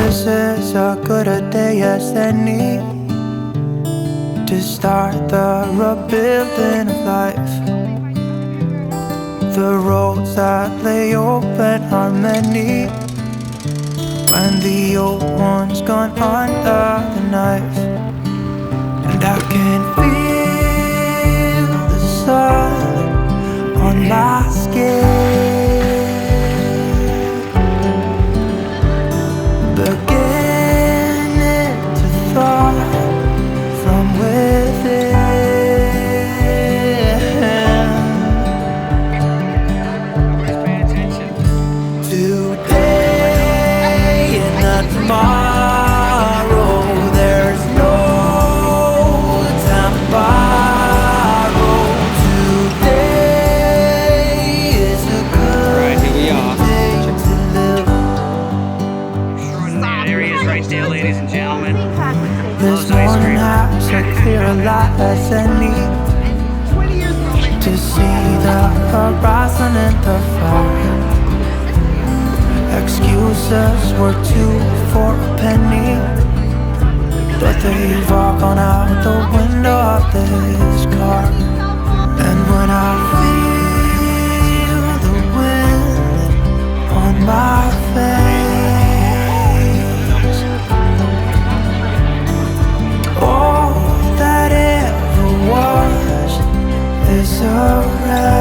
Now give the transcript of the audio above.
This is a good a day as any to start the rebuilding of life. The roads that lay open are many when the old one's gone under the knife. And I can feel the sun on my skin, beginning to thaw from within. Today and not tomorrow, there's no time to borrow. Today is a good day to live. There he is right there, ladies and gentlemen. This morning has a clear light as any to see the horizon and the fire. Excuses were two for a penny, but they've all gone out the window of this car. And when I feel the wind on my face, all that ever was is a wreck.